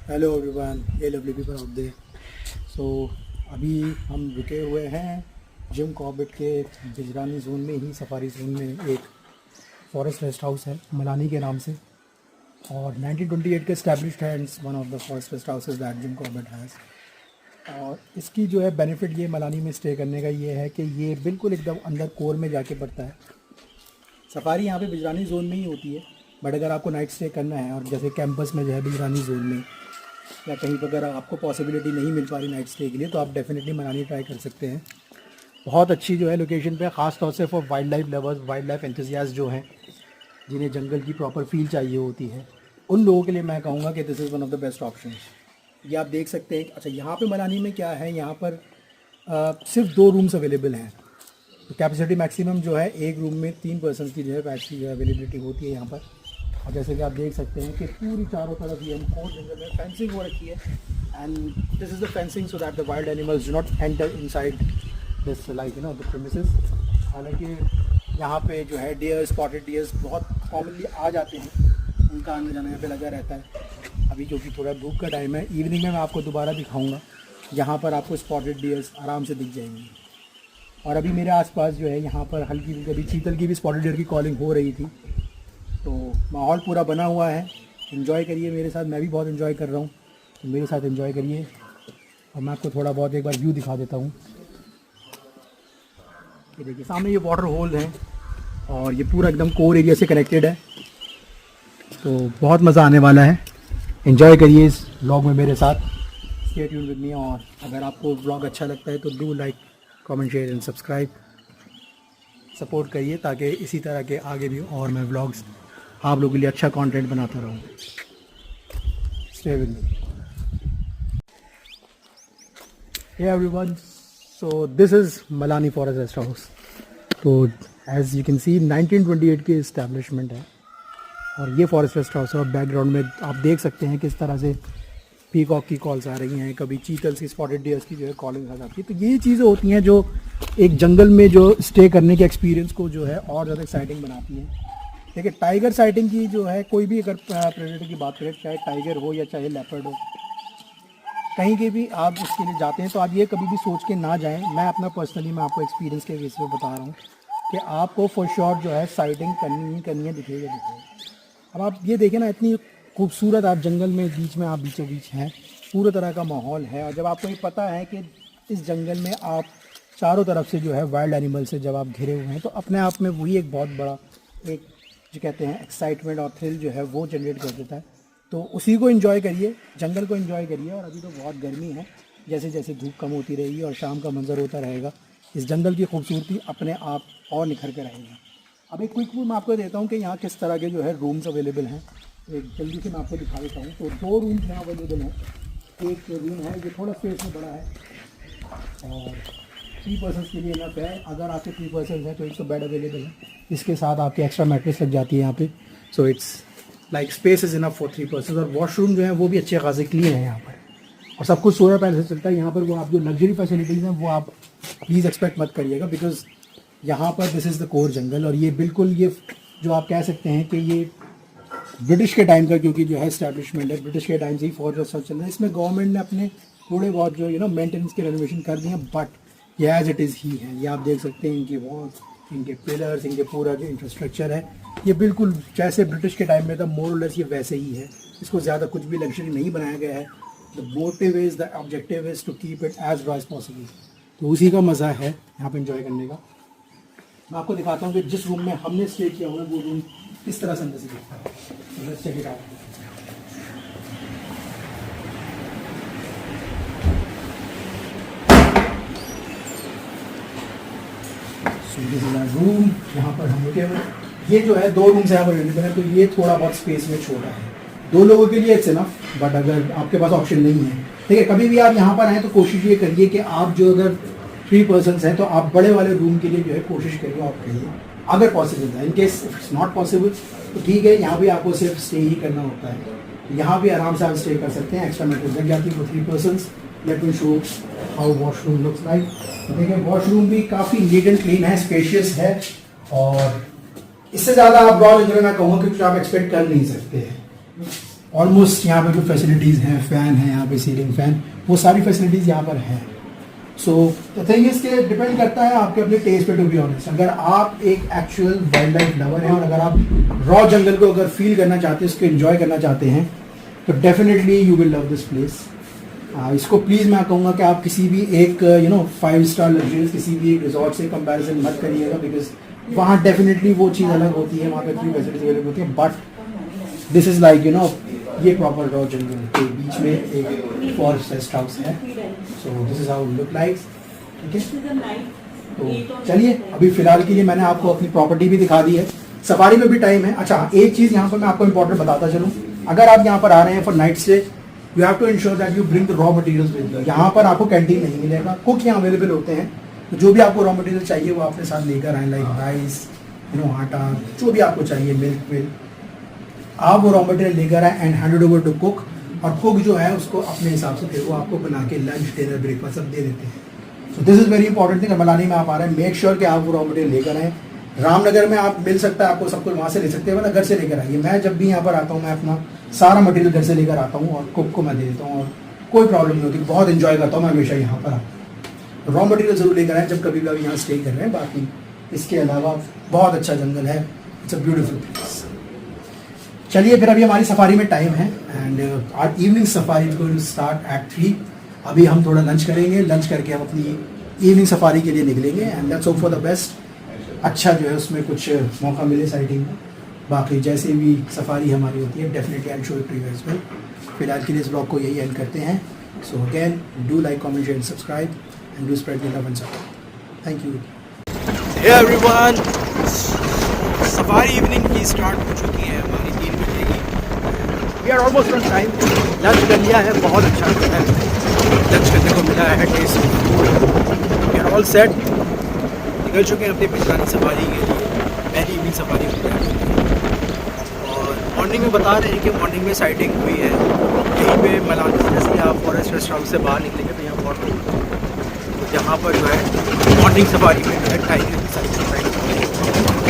Hello everyone, ये lovely people of दे। सो अभी हम रुके हुए हैं जिम कॉर्बेट के बिजरानी जोन में ही, सफारी जोन में। एक फॉरेस्ट रेस्ट हाउस है मलानी के नाम से, और 1928 के इस्टेब्लिश्ड है। It's one of the forest rest houses that Jim Corbett has. और इसकी जो है बेनिफिट ये मलानी में स्टे करने का ये है कि ये बिल्कुल एकदम अंदर कोर में जाके पड़ता है। सफारी यहाँ पे बिजरानी जोन में ही होती है, बट अगर आपको नाइट स्टे करना है और जैसे कैंपस में जो है बिजरानी जोन में या कहीं पर अगर आपको पॉसिबिलिटी नहीं मिल पा रही नाइट स्टे के लिए, तो आप डेफिनेटली मनाली ट्राई कर सकते हैं। बहुत अच्छी जो है लोकेशन पे, ख़ास तौर से for wild life lovers, wild life enthusiast जो हैं, जिन्हें जंगल की प्रॉपर फील चाहिए होती है, उन लोगों के लिए मैं कहूँगा कि this is one of the best option. ये आप देख सकते हैं। अच्छा, यहाँ पे मनाली में क्या है, यहाँ पर सिर्फ 2 रूम्स अवेलेबल हैं। तो कैपेसिटी मैक्सिमम जो है एक रूम में 3 पर्सन की जो है बैच की जो अवेलेबिलिटी होती है यहाँ पर। और जैसे कि आप देख सकते हैं कि पूरी चारों तरफ ये हम कोर जंगल में फेंसिंग हो रखी है, and this is the fencing so that the wild animals do not enter inside this like the premises. हालांकि यहाँ पे जो है डियर, स्पॉटेड डियर्स बहुत कॉमनली आ जाते हैं, उनका आने जाना यहाँ पे लगा रहता है। अभी क्योंकि थोड़ा धूप का टाइम है, इवनिंग में मैं आपको दोबारा दिखाऊँगा, यहाँ पर आपको स्पॉटेड डियर्स आराम से दिख जाएंगी। और अभी मेरे आसपास जो है यहाँ पर हल्की कभी चीतल की भी, स्पॉटेड डियर की कॉलिंग हो रही थी। तो माहौल पूरा बना हुआ है, एंजॉय करिए मेरे साथ। मैं भी बहुत एंजॉय कर रहा हूँ, तो मेरे साथ एंजॉय करिए। और मैं आपको थोड़ा बहुत एक बार व्यू दिखा देता हूँ। ये देखिए सामने ये वाटर होल है, और ये पूरा एकदम कोर एरिया से कनेक्टेड है, तो बहुत मज़ा आने वाला है। एंजॉय करिए इस व्लॉग में मेरे साथ। Stay tuned with me. और अगर आपको व्लॉग अच्छा लगता है तो do like, comment, share and subscribe. Support करिए ताकि इसी तरह के आगे भी और मैं व्लॉग्स आप लोगों के लिए अच्छा कंटेंट बनाता रहूँ। Stay with me. Hey everyone, so this is Malani forest rest house. तो एज यू कैन सी 1928 की इस्टेब्लिशमेंट है, और ये फॉरेस्ट रेस्ट हाउस है। और बैकग्राउंड में आप देख सकते हैं किस तरह से पीकॉक की कॉल्स आ रही हैं, कभी चीतल्स की, स्पॉटेड डियर्स की जो है कॉलिंग आ जाती है। तो ये चीज़ें होती हैं जो एक जंगल में जो स्टे करने के एक्सपीरियंस को जो है और ज़्यादा एक्साइटिंग बनाती हैं। देखिए टाइगर साइटिंग की जो है, कोई भी अगर प्रेडेटर की बात करें, चाहे टाइगर हो या चाहे लेपर्ड हो, कहीं के भी आप उसके लिए जाते हैं तो आप ये कभी भी सोच के ना जाएं। मैं अपना पर्सनली मैं आपको एक्सपीरियंस के बेस पे बता रहा हूँ कि आपको फॉर श्योर जो है साइटिंग करनी ही करनी है, दिखेगा। अब आप ये देखें ना, इतनी खूबसूरत आप जंगल में बीच में आप बीचों बीच हैं, पूरे तरह का माहौल है। और जब आपको ये पता है कि इस जंगल में आप चारों तरफ से जो है वाइल्ड एनिमल से जब आप घिरे हुए हैं, तो अपने आप में वही एक बहुत बड़ा एक जो कहते हैं एक्साइटमेंट और थ्रिल जो है वो जनरेट कर देता है। तो उसी को एंजॉय करिए, जंगल को एंजॉय करिए। और अभी तो बहुत गर्मी है, जैसे जैसे धूप कम होती रहेगी और शाम का मंजर होता रहेगा, इस जंगल की खूबसूरती अपने आप और निखर कर रहेगी। अब एक क्विक व्यू मैं आपको देता हूँ कि यहाँ किस तरह के जो है रूम्स अवेलेबल हैं। एक जल्दी से मैं आपको दिखा देता हूँ। तो 2 रूम्स यहाँ अवेलेबल हैं। एक रूम है जो थोड़ा स्पेस में बड़ा है और 3 पर्सन के लिए इनफ है। अगर आपके 3 पर्सन हैं तो एक तो बेड अवेलेबल है, इसके साथ आपकी एक्स्ट्रा मैट्रेस लग जाती है यहाँ पे। So it's like space is enough for 3 person. और वॉशरूम जो है वो भी अच्छे खासे क्लीन है यहाँ पर, और सब कुछ सोलर पैनल से चलता है यहाँ पर। वो आप जो लग्जरी फैसिलिटीज़ हैं वो आप प्लीज़ एक्सपेक्ट मत करिएगा, बिकॉज यहाँ पर दिस इज़ द कोर जंगल। और ये बिल्कुल ये जो आप कह सकते हैं कि ये ब्रिटिश के टाइम का, क्योंकि जो है इस्टेब्लिशमेंट है ब्रिटिश के टाइम से ही फॉरेस्ट चल रहा है। इसमें गवर्नमेंट ने अपने थोड़े बहुत जो मेंटेनेंस के रेनोवेशन कर दिए हैं, बट ये एज इट इज़ ही है। ये आप देख सकते हैं, इनकी वॉल्स, इनके पिलर्स, इनके पूरा जो इंफ्रास्ट्रक्चर है, ये बिल्कुल जैसे ब्रिटिश के टाइम में था मोर और लेस ये वैसे ही है। इसको ज़्यादा कुछ भी लग्जरी नहीं बनाया गया है। The motive is, the objective is to keep it as dry as possible. तो उसी का मज़ा है यहाँ पे एंजॉय करने का। मैं आपको दिखाता हूँ कि जिस रूम में हमने स्टे किया हुआ है वो रूम इस तरह से अंदर से दिखता है। तो let's check it out. This is our room, यहाँ पर हम रुके हुए। ये जो है 2 रूम्स यहाँ पर अवेलेबल है, तो ये थोड़ा बहुत स्पेस में छोटा है। 2 लोगों के लिए इट्स इनफ, बट अगर आपके पास ऑप्शन नहीं है, ठीक है, कभी भी आप यहाँ पर आएँ तो कोशिश ये करिए कि आप जो अगर 3 पर्सन हैं तो आप बड़े वाले रूम के लिए जो है कोशिश करिए ऑप्ट करिए, अगर पॉसिबल है। In case if it's not possible तो ठीक है, यहाँ भी आपको सिर्फ स्टे ही करना होता है। यहाँ भी आराम से आप स्टे कर सकते हैं, एक्स्ट्रा मैट्रेस लग जाती है for 3 person. Let me show how washroom looks like. देखिए वॉशरूम भी काफ़ी नीट एंड क्लीन है, स्पेशियस है, और इससे ज़्यादा आप रॉ मैं कहूँगा कि कुछ आप एक्सपेक्ट कर नहीं सकते हैं। ऑलमोस्ट यहाँ पे जो फैसिलिटीज़ हैं, फ़ैन है यहाँ पे, सीलिंग फ़ैन, वो सारी फैसिलिटीज़ यहाँ पर हैं। सो द थिंग इसके डिपेंड करता है आपके अपने टेस्ट पे, टू बी ऑनेस्ट। अगर आप एक एक्चुअल वाइल्ड लाइफ लवर हैं और अगर आप रॉ जंगल को अगर फील करना चाहते हैं, इसको एंजॉय करना चाहते हैं, तो definitely you will love this place. इसको प्लीज़ मैं कहूँगा कि आप किसी भी एक 5 स्टार लग्जरीज किसी भी एक रिजॉर्ट से कंपैरिजन मत करिएगा, बिकॉज वहाँ डेफिनेटली वो चीज़ अलग होती है, वहाँ पे इतनी फैसिलिटीज अवेलेबल होती है। बट दिस इज़ लाइक ये प्रॉपर रॉ जंगल के बीच में एक फॉरेस्ट रेस्ट हाउस है। सो this is how look like. ठीक है, तो चलिए अभी फ़िलहाल के लिए मैंने आपको अपनी प्रॉपर्टी भी दिखा दी है, सफारी में भी टाइम है। अच्छा, एक चीज़ यहाँ पर मैं आपको इंपॉर्टेंट बताता चलूँ, अगर आप यहाँ पर आ रहे हैं for night stay, you have to ensure that you bring the raw materials with you. यहाँ पर आपको कैंटीन नहीं मिलेगा, कुक यहाँ अवेलेबल होते हैं, तो जो भी आपको रॉ मटेरियल चाहिए वो अपने साथ लेकर आए, लाइक राइस, आटा, जो भी आपको चाहिए, मिल्क, आप वो रॉ मटेरियल लेकर आए and hand over to cook. और कुक जो है उसको अपने हिसाब से फिर वो आपको बना के लंच, डिनर, ब्रेकफास्ट सब दे देते हैं। सो this is very important thing. Malani में आप आ रहे हैं, मेक श्योर कि आप वो रॉ मटेरियल लेकर आए। रामनगर में आप मिल सकता है आपको सब कुछ, वहाँ से ले सकते हैं, वरना घर से लेकर आइए। मैं जब भी यहाँ पर आता हूँ, मैं अपना सारा मटेरियल घर से लेकर आता हूँ और कुक को मैं दे देता हूँ और कोई प्रॉब्लम नहीं होती, बहुत इन्जॉय करता हूँ मैं हमेशा यहाँ पर। रॉ मटेरियल ज़रूर लेकर आए जब कभी कभी यहाँ स्टे कर रहे हैं। बाकी इसके अलावा बहुत अच्छा जंगल है, इट्स अ ब्यूटीफुल प्लेस। चलिए फिर अभी हमारी सफारी में टाइम है and our evening safari is going to start at 3। अभी हम थोड़ा लंच करेंगे, लंच करके हम अपनी इवनिंग सफारी के लिए निकलेंगे and let's hope for the best. अच्छा जो है उसमें कुछ मौका मिले साइटिंग में। बाकी जैसे भी सफारी हमारी होती है definitely I am show it to you as well. फिलहाल के लिए इस ब्लॉग को यही एंड करते हैं। So again do like, comment, share, subscribe and do spread the love and support. Thank you. Hey everyone, safari evening की start हो चुकी है हमारी 3 बजे की। We are almost on time. Lunch कर लिया है, बहुत अच्छा है लंच करने को मिला है, taste we are all set. निकल चुके हैं अपनी पिछली सफारी के लिए, पहली इवनिंग सफारी होती है। और मॉर्निंग में बता रहे हैं कि मॉर्निंग में साइटिंग हुई है यहीं पे मलानी से। जैसे आप फॉरेस्ट रेस्ट हाउस से बाहर निकलेंगे तो यहाँ बहुत यहाँ पर जो है मॉर्निंग सफारी में जो है टाइगर की साइटिंग,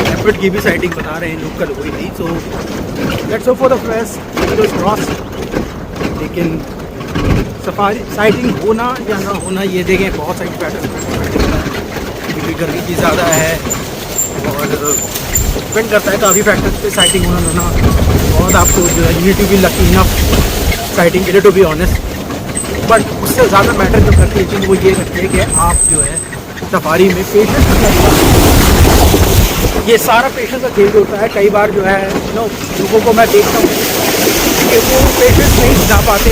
लेपर्ड की भी साइटिंग बता रहे हैं, लोकल हुई नहीं। So let's hope for the best, cross. लेकिन सफारी साइटिंग होना या ना होना ये देखें, बहुत सारी फैक्टर, क्योंकि गर्मी की ज़्यादा है और डिपेंड करता है काफ़ी फैक्टर्स पे साइटिंग होना ना। बहुत आपको जो है यूनिटी भी लकी इनफ साइटिंग के लिए, टू बी ऑनेस्ट। बट उससे ज़्यादा मैटर जो करती है चीज़ वो ये करती है कि आप जो है सफारी में पेशेंस रखना, ये सारा पेशेंस का खेल होता है। कई बार जो है लोगों को मैं देखता हूँ कि वो पेशेंस नहीं दिखा पाते,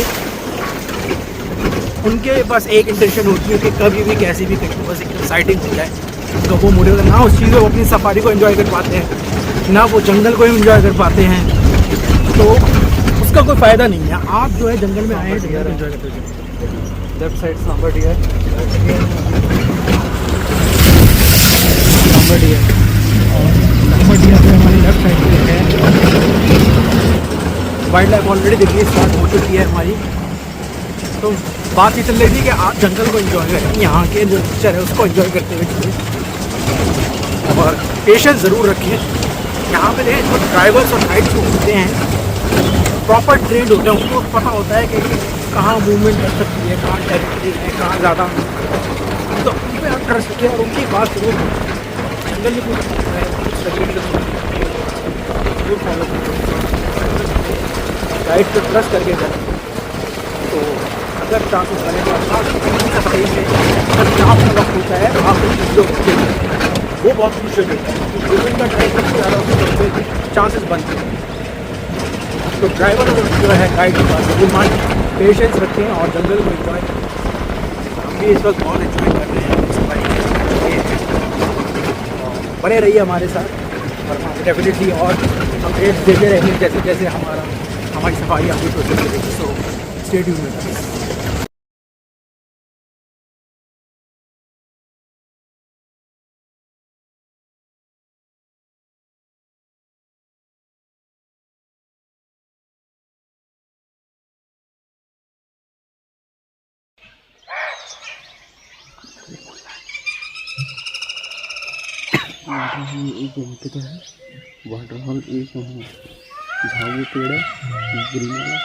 उनके बस एक इंटेंशन होती है कि कभी भी कैसी भी कहीं बस एक साइटिंग हो जाए, तो वो मुड़े ना उस चीज़ को अपनी सफारी को एंजॉय कर पाते हैं, ना वो जंगल को एंजॉय कर पाते हैं। तो उसका कोई फ़ायदा नहीं है। आप जो है जंगल में आए हैं, जंगल एंजॉय करते हैं। लेफ्ट साइड नंबर डी है, नंबर डी है, और नंबर डी है हमारी लेफ्ट साइड पे है। वाइल्ड लाइफ ऑलरेडी देखिए स्टार्ट हो चुकी है हमारी। तो बात ये चल रही थी कि आप जंगल को एंजॉय करें, यहाँ के जो नेचर है उसको एंजॉय करते हुए चलिए और पेशेंस ज़रूर रखें। यहाँ पे देखें जो ड्राइवर्स और गाइड्स जो होते हैं प्रॉपर ट्रेंड होते हैं, उनको पता होता है कि कहाँ मूवमेंट कर सकती है, कहाँ टेरिटरी है, कहाँ ज़्यादा, तो उन पर आप ट्रस्ट करें और उनकी बात जरूर जंगल में कुछ फॉलो गाइड पर ट्रस्ट करके जाए। तो अगर चांसेस बने तो सफाई में अगर चाप का वक्त होता है आप जो वो बहुत खुश होता है, मूवमेंट का टाइम सबसे ज़्यादा उसके चांसेस बनते हैं। तो ड्राइवर जो है गाइड के पास वो मान पेशेंस रखें और जंगल को एंजॉय करें। हम भी इस वक्त बहुत एंजॉय कर रहे हैं सफारी, बने रहिए हमारे साथ और डेफिनेटली और अपडेट्स देते रहेंगे जैसे जैसे हमारी सफारी आगे प्रोसेस करेगी। So stay tuned with us. Waterfall एक यहाँ पे तो है, वाटरफॉल एक यहाँ झाऊ पेड़ है ग्रीन वाला।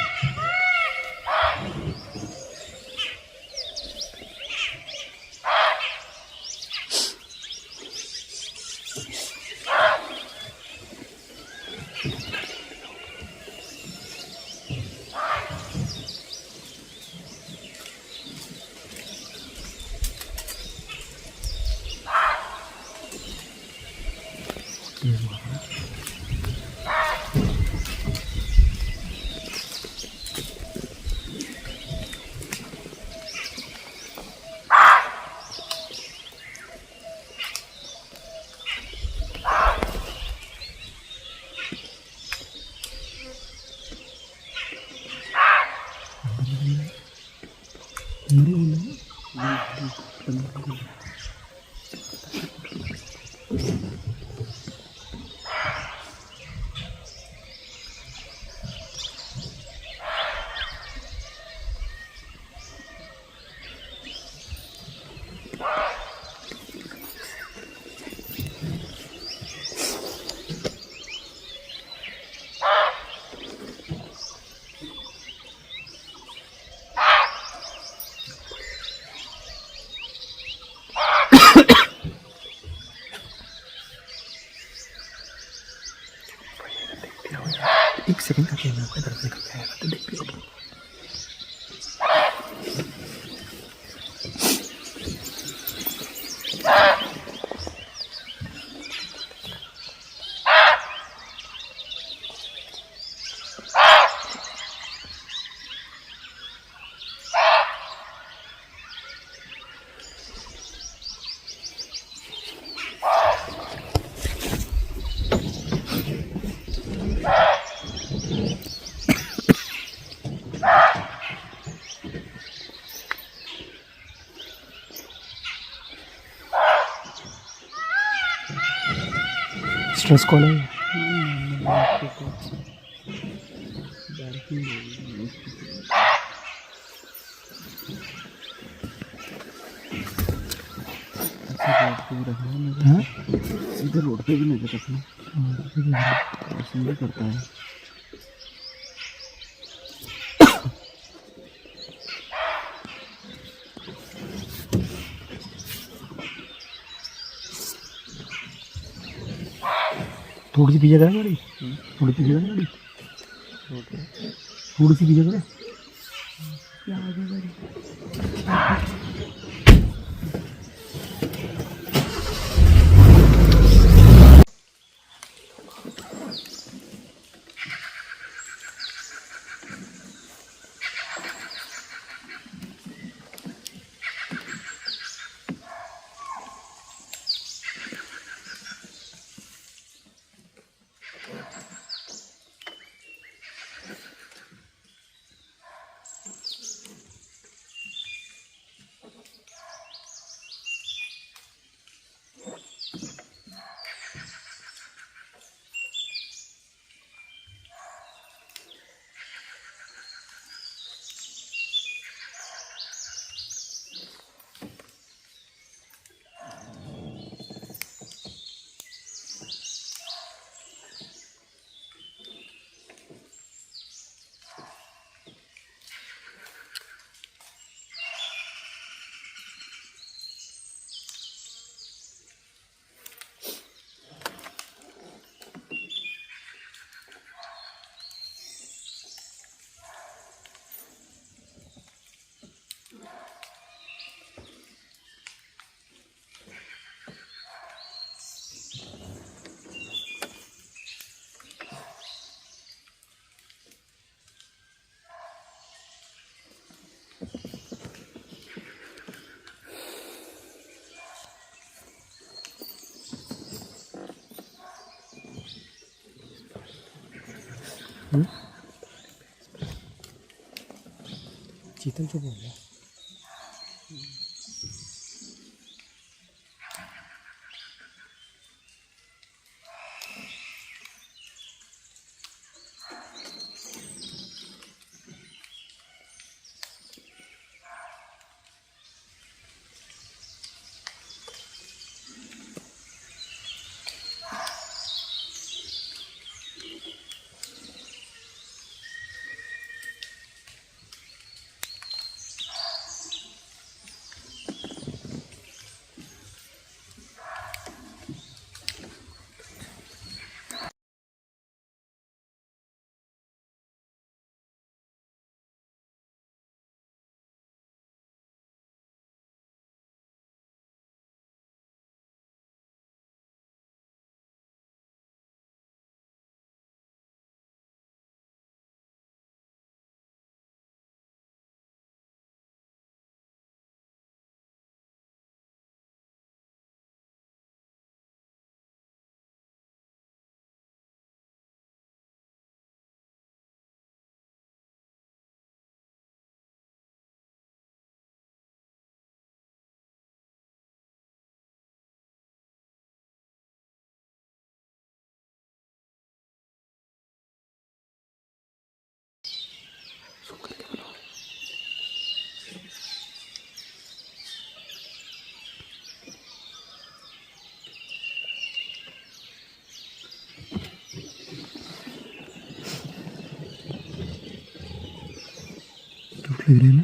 एक सेकंड का कैमरा अपने तरफ निकल के आएगा तो देख लियो। स्ट्रेस कॉल है। सीधे रोड पे भी नजर रखना ऐसे करता है। थोड़ी सी पीछे करें गाड़ी, थोड़ी सी पीछे करें गाड़ी, थोड़ी सी पीछे करें। चीतल जो बोल रहा है क्यूट लग रही है ना।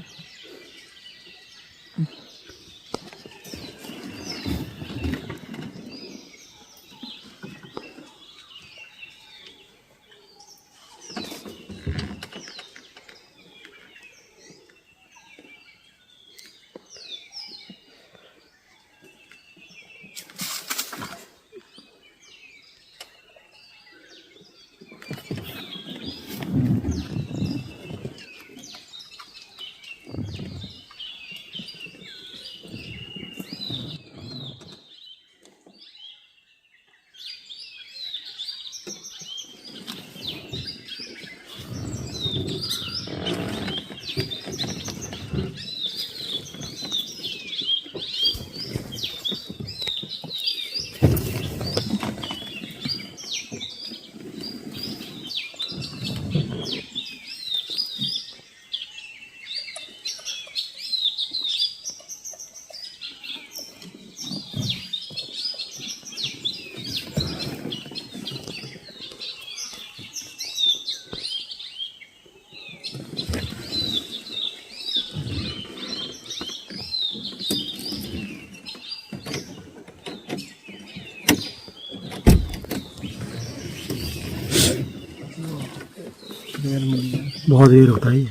बहुत देर होता है ये।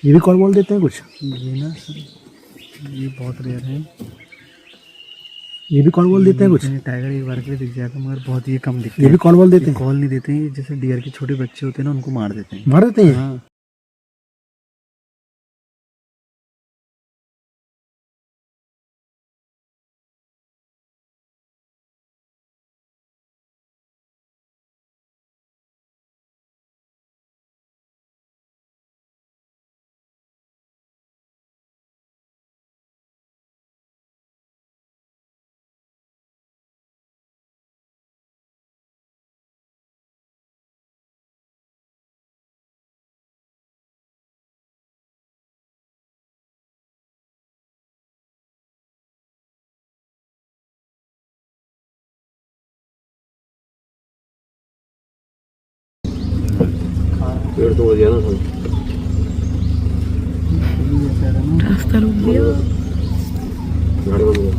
ये भी कॉल बॉल देते हैं कुछ? ये ना सर, ये बहुत रेयर है। ये भी कॉल बॉल देते हैं कुछ? टाइगर एक बार के लिए दिख जाता मगर बहुत ही कम दिखते ये हैं। भी कॉल बॉल देते हैं? कॉल नहीं देते हैं, जैसे डियर के छोटे बच्चे होते हैं ना उनको मार देते हैं। मार देते हैं? हाँ। पेड़ तो हो गया ना सब। रास्ता रुक गया। गाड़ी बंद कर।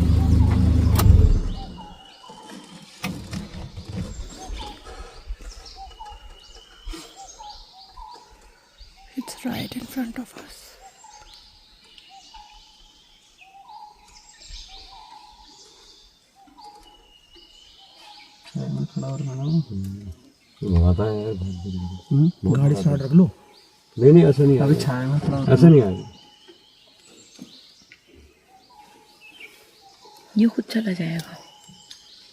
It's right in front of us. आता है यार बहुत गाड़ी स्टार्ट रख लो। नहीं ऐसा नहीं अभी आएगा। छाया में खड़ा ऐसा नहीं आएगा। ये खुद चला जाएगा।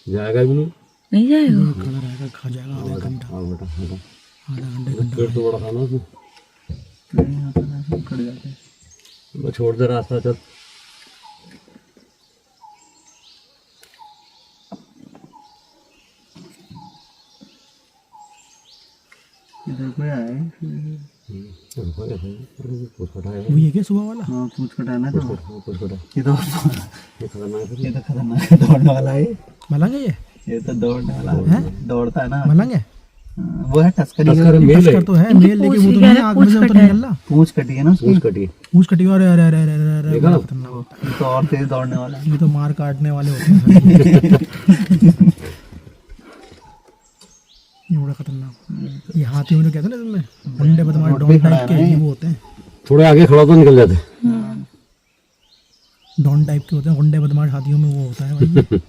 जाएगा भी नहीं। नहीं जाएगा। खड़ा रहेगा, खा जाएगा आधा घंटा, हाँ बेटा बेटा आधा घंटा पेड़ तो बड़ा था ना उसमें। खड़ जाते हैं। मैं छोड़ दे रास्ता चल। इधर कोई आया है? कुछ कटा है। वो ये क्या सुबह वाला? हाँ, पूछ कटाना तो कुछ कटा। ये तो ये खतरनाक है। ये तो खतरनाक है, दौड़ने वाला है। मलंग है ये तो दौड़ने वाला है? दौड़ता है ना। मलंग है? हाँ, वो है टस्करी टस्कर का। मेल है। टस्कर तो है मेल, लेकिन वो तो नहीं है, आग में से उतर निकल रहा। पूंछ कटी है ना उसकी। पूछ कटी है। पूछ कटी। अरे अरे अरे अरे अरे अरे, देखा बड़ा ना? खतरनाक होता ये तो और तेज दौड़ने वाला है। है। ये तो मार काटने वाले होते हैं। ये बड़ा खतरनाक। ये हाथियों में कहते हैं ना, इसमें गुंडे बदमाश डॉन टाइप के ये वो होते हैं। थोड़े आगे खड़ा तो निकल जाते। डॉन टाइप के होते हैं गुंडे बदमाश, हाथियों में वो होता है भाई।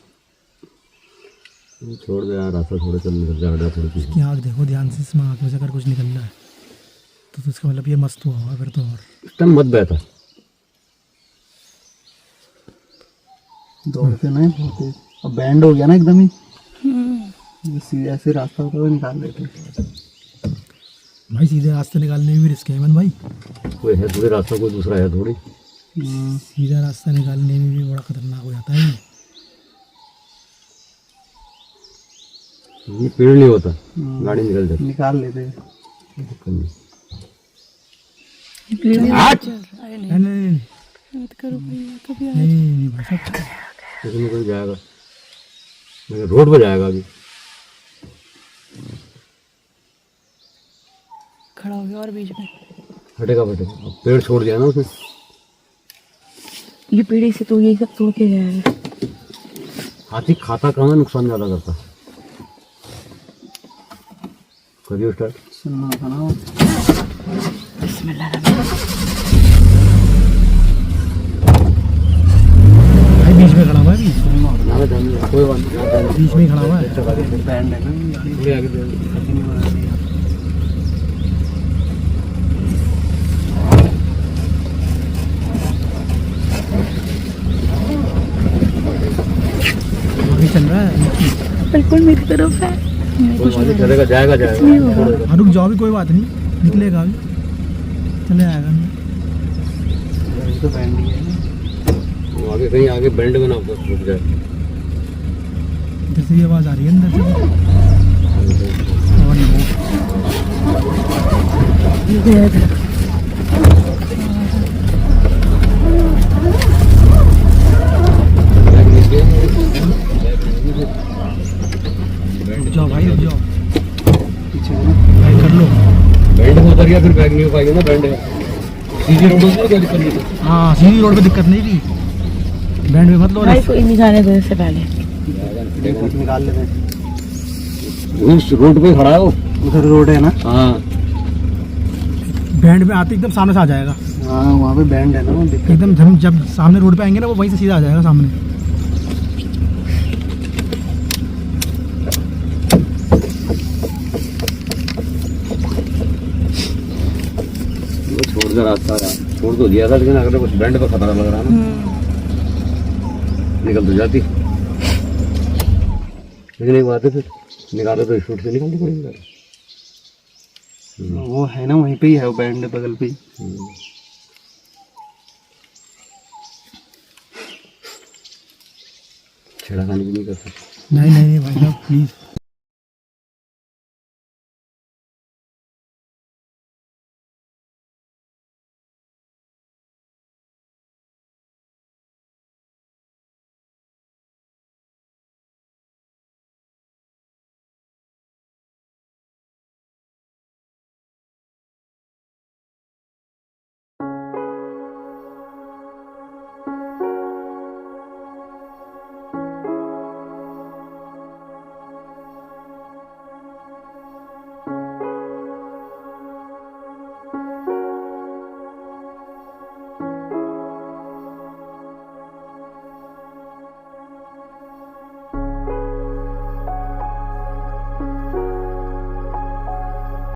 छोड़ दे यार रास्ता, थोड़े चल निकल जा हटा थोड़ी पीछे। इसकी आँख देखो ध्यान से, इसमें आँख में से अगर कुछ निकल रहा है तो इसका मतलब ये मस्त हुआ होगा फिर तो। और इस टाइम मत बैठा। दौड़ते ना बहुत तेज। अब बैंड हो गया ना एकदम ही। सीधे ऐसे रास्ता होता हुआ निकाल लेते। भाई सीधे रास्ते निकालने में भी रिस्क है मन भाई। कोई है थोड़ी रास्ता, कोई दूसरा है थोड़ी। सीधा रास्ता निकालने में भी बड़ा खतरनाक हो जाता है। ये पेड़ नहीं होता, गाड़ी निकल जाती। निकाल लेते। नहीं नहीं नहीं मत करो भैया, कभी नहीं नहीं भाई साहब, इसमें कोई जाएगा। मगर रोड पे जाएगा अभी। खड़ा हो गया और बीच में हटेगा फटेगा, अब पेड़ छोड़ दिया ना उसने। ये पीढ़ी से तो यही सब तोड़ के जाएगा। हाथी खाता कम है, नुकसान ज्यादा करता। करिए स्टार्ट। सुनना था ना बिस्मिल्लाह। भाई बीच में खड़ा हुआ है अभी। ना जानिए कोई बात नहीं, बीच में ही खड़ा हुआ है। बैंड है ना थोड़ी आगे जाइए। आगे चल रहा है। बिल्कुल मेरी तरफ है। कोई बात नहीं, चलेगा, जाएगा जाएगा। हाँ, रुक जाओ, भी कोई बात नहीं, निकलेगा अभी, चले आएगा। तो बैंड ही है ना। वो आगे कहीं आगे बेंड में ना रुक जाए। इधर से भी आवाज़ आ रही है अंदर से। और ना रुक जाओ भाई, रुक जाओ, पीछे भाई कर लो। बेंड में उतर गया फिर बैग नहीं हो पाएगा ना। बेंड है सीधी रोड में, कोई दिक्कत नहीं। हाँ, सीधी रोड पे दिक्कत नहीं थी, बैंड में मत लो। भाई कोई निकाले दो इससे पहले। निकाल लेते हैं। उस रोड पे खड़ा है वो। उधर रोड है ना। हाँ बैंड में आते एकदम सामने से आ जाएगा। हाँ वहाँ पे बैंड है ना, वो दिक्कत। एकदम हम जब सामने रोड पे आएंगे ना, वो वहीं से सीधा आ जाएगा सामने। वो छोड़ दे रास्ता यार, छोड़ तो दिया था, लेकिन अगर कुछ बैंड पे खतरा लग रहा है ना, निकल तो जाती। लेकिन एक बात है, फिर निकालो तो शूट से निकालनी पड़ेगी। वो है ना, वहीं पे ही है वो बैंड, बगल पे ही। छेड़ा खानी भी नहीं कर सकते। नहीं नहीं नहीं भाई साहब, प्लीज़।